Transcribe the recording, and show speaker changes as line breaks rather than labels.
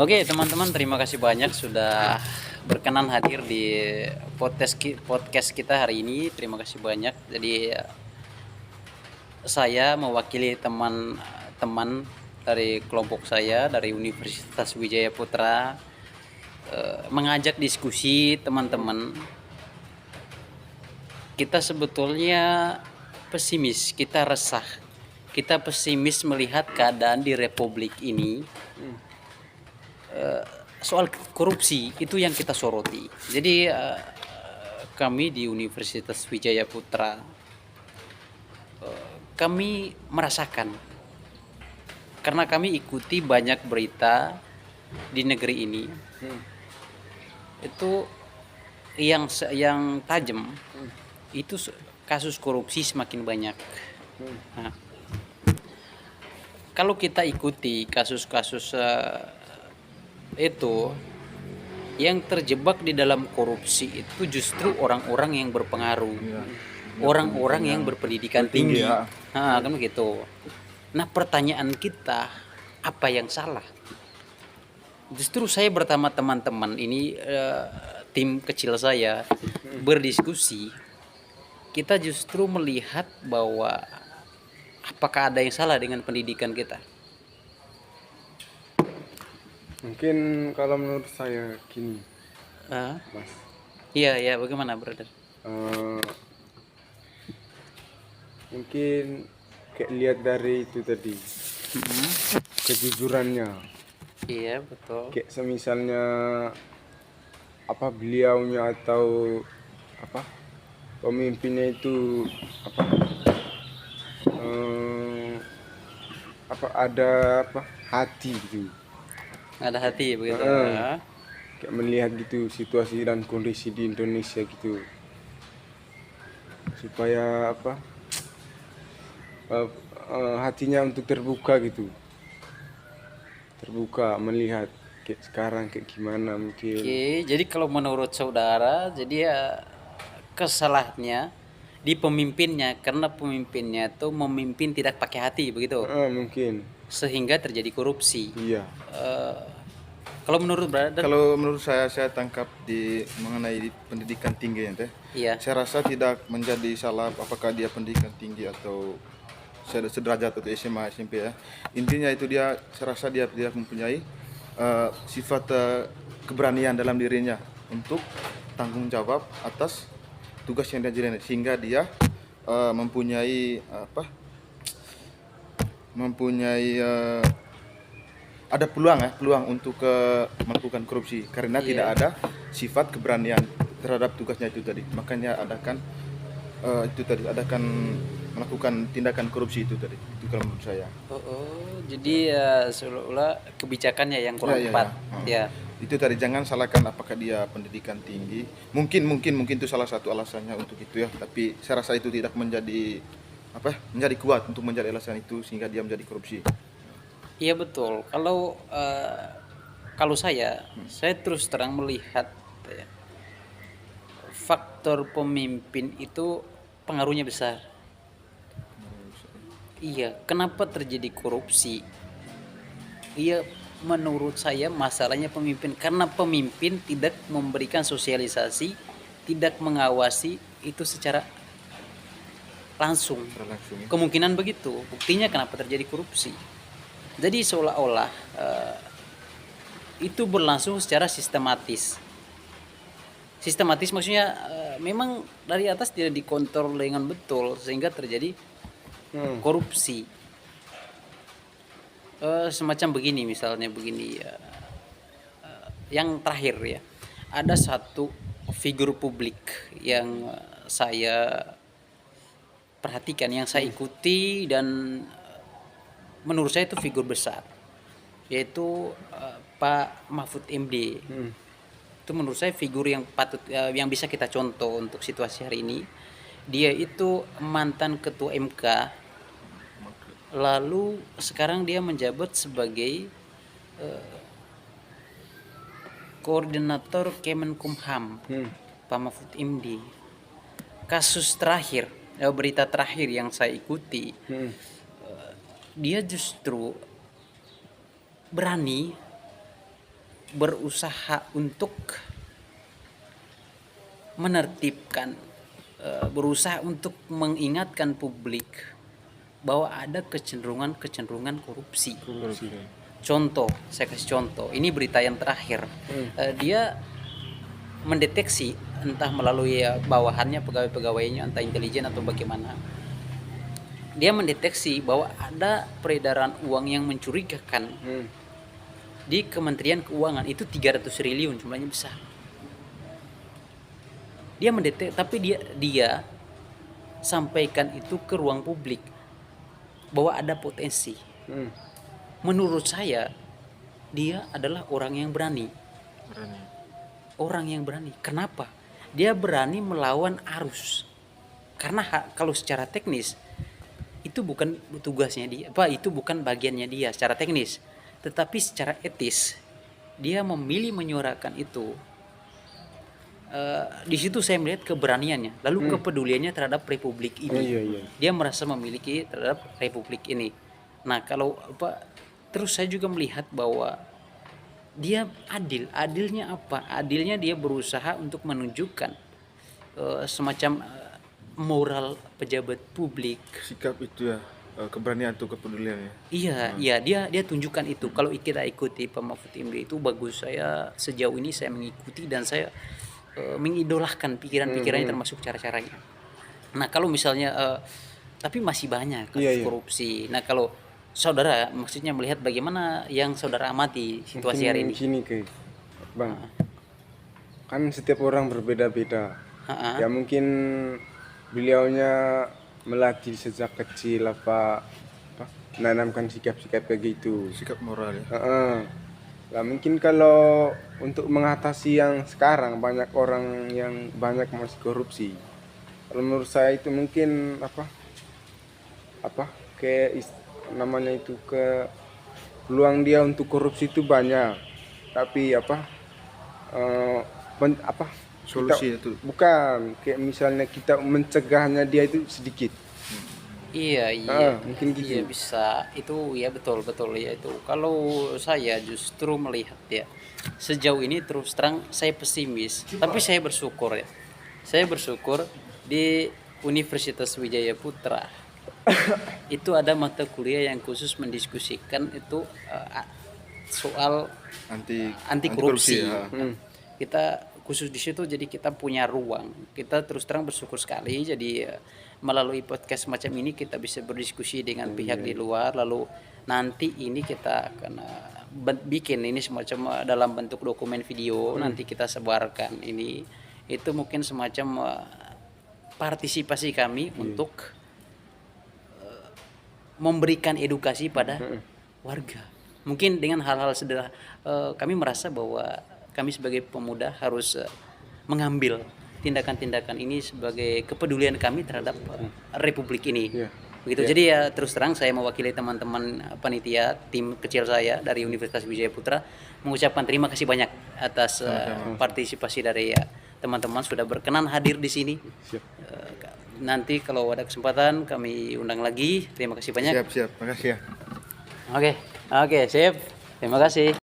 Oke, teman-teman, terima kasih banyak sudah berkenan hadir di podcast kita hari ini. Terima kasih banyak. Jadi saya mewakili teman-teman dari kelompok saya dari Universitas Wijaya Putra mengajak diskusi teman-teman. Kita sebetulnya pesimis, kita resah. Kita pesimis melihat keadaan di Republik ini. Soal korupsi itu yang kita soroti. Jadi kami di Universitas Wijaya Putra kami merasakan karena kami ikuti banyak berita di negeri ini itu yang tajam itu kasus korupsi semakin banyak. Nah, kalau kita ikuti kasus-kasus itu yang terjebak di dalam korupsi itu justru orang-orang yang berpengaruh, orang-orang yang berpendidikan tinggi. Nah, kan begitu. Nah, pertanyaan kita, apa yang salah? Justru saya bersama teman-teman ini, tim kecil saya berdiskusi. Kita justru melihat bahwa apakah ada yang salah dengan pendidikan kita?
Mungkin kalau menurut saya gini, Mas.
Iya, bagaimana, brother?
Mungkin kayak lihat dari itu tadi, kejujurannya.
Iya, betul.
Kayak semisalnya beliaunya atau pemimpinnya itu ada hati gitu.
Ada hati begitu.
Kayak melihat gitu situasi dan kondisi di Indonesia gitu, supaya hatinya untuk terbuka gitu, terbuka melihat kayak sekarang kayak gimana mungkin.
Oke, jadi kalau menurut saudara, jadi ya kesalahannya di pemimpinnya karena pemimpinnya itu memimpin tidak pakai hati begitu,
Mungkin.
sehingga terjadi korupsi.
Iya.
Kalau menurut brother?
Kalau menurut saya tangkap mengenai pendidikan tinggi ya,
Iya.
saya rasa tidak menjadi salah apakah dia pendidikan tinggi atau sederajat atau SMA, SMP ya. Intinya itu saya rasa dia tidak mempunyai sifat keberanian dalam dirinya untuk tanggung jawab atas tugas yang dia jalani, sehingga dia mempunyai ada peluang untuk melakukan korupsi karena tidak ada sifat keberanian terhadap tugasnya itu tadi. Makanya adakan melakukan tindakan korupsi itu tadi. Itu kalau menurut saya.
Jadi seolah-olah kebijakannya yang kurang tepat. Ya.
Itu tadi, jangan salahkan apakah dia pendidikan tinggi. Mungkin itu salah satu alasannya untuk itu ya. Tapi saya rasa itu tidak menjadi kuat untuk menjadi alasan itu sehingga dia menjadi korupsi.
Iya betul. Kalau saya terus terang melihat ya, faktor pemimpin itu pengaruhnya besar. Iya, kenapa terjadi korupsi? Iya, menurut saya masalahnya pemimpin karena pemimpin tidak memberikan sosialisasi, tidak mengawasi itu secara langsung. Kemungkinan begitu. Buktinya kenapa terjadi korupsi. Jadi seolah-olah itu berlangsung secara sistematis. Sistematis maksudnya memang dari atas tidak dikontrol dengan betul sehingga terjadi korupsi. Semacam begini misalnya begini ya. Yang terakhir ya, ada satu figur publik yang saya perhatikan, yang saya ikuti dan menurut saya itu figur besar, yaitu Pak Mahfud MD. Itu menurut saya figur yang patut yang bisa kita contoh untuk situasi hari ini. Dia itu mantan ketua MK, lalu sekarang dia menjabat sebagai koordinator Kemenkumham. Pak Mahfud MD. Kasus terakhir, berita terakhir yang saya ikuti, dia justru berani berusaha untuk menertibkan, berusaha untuk mengingatkan publik bahwa ada kecenderungan korupsi. Contoh, saya kasih contoh. Ini berita yang terakhir. Dia mendeteksi entah melalui bawahannya, pegawai-pegawainya, entah intelijen atau bagaimana. Dia mendeteksi bahwa ada peredaran uang yang mencurigakan di Kementerian Keuangan, itu 300 triliun, jumlahnya besar. Dia mendeteksi, tapi dia sampaikan itu ke ruang publik bahwa ada potensi. Menurut saya dia adalah orang yang berani. Orang yang berani. Kenapa? Dia berani melawan arus. Karena kalau secara teknis itu bukan tugasnya dia, itu bukan bagiannya dia secara teknis. Tetapi secara etis dia memilih menyuarakan itu. Di situ saya melihat keberaniannya, lalu kepeduliannya terhadap republik ini. Dia merasa memiliki terhadap republik ini. Nah, kalau terus saya juga melihat bahwa dia adil. Adilnya apa? Adilnya dia berusaha untuk menunjukkan semacam moral pejabat publik.
Sikap itu ya, keberanian atau kepedulian ya.
Iya, dia tunjukkan itu. Kalau kita ikuti Pak Mahfud MD itu bagus. Saya sejauh ini saya mengikuti dan saya mengidolahkan pikiran-pikirannya termasuk cara-caranya. Nah, kalau misalnya tapi masih banyak kasus korupsi. Nah, kalau saudara maksudnya melihat bagaimana yang saudara amati situasi hari ini.
Gini Bang, kan setiap orang berbeda-beda. Ya mungkin beliaunya melatih sejak kecil menanamkan sikap-sikap kayak gitu.
Sikap moral ya.
Lah mungkin kalau untuk mengatasi yang sekarang banyak orang yang banyak masih korupsi. Kalau menurut saya itu mungkin namanya itu peluang dia untuk korupsi itu banyak. Tapi
solusi itu
bukan kayak misalnya kita mencegahnya dia itu sedikit.
Iya,
mungkin gitu.
Iya bisa, itu ya betul ya itu. Kalau saya justru melihat ya, sejauh ini terus terang saya pesimis, tapi saya bersyukur ya. Saya bersyukur di Universitas Wijaya Putra itu ada mata kuliah yang khusus mendiskusikan itu soal anti korupsi. Kita khusus di situ, jadi kita punya ruang. Kita terus terang bersyukur sekali. Jadi melalui podcast semacam ini kita bisa berdiskusi dengan pihak di luar, lalu nanti ini kita akan bikin ini semacam dalam bentuk dokumen video, nanti kita sebarkan ini. Itu mungkin semacam partisipasi kami untuk memberikan edukasi pada warga. Mungkin dengan hal-hal sederhana, kami merasa bahwa kami sebagai pemuda harus mengambil tindakan-tindakan ini sebagai kepedulian kami terhadap republik ini. Begitu. Jadi ya terus terang saya mewakili teman-teman panitia tim kecil saya dari Universitas Wijaya Putra mengucapkan terima kasih banyak atas partisipasi dari teman-teman sudah berkenan hadir di sini. Nanti kalau ada kesempatan kami undang lagi. Terima kasih banyak.
Siap, makasih ya.
Oke, sip. Terima kasih.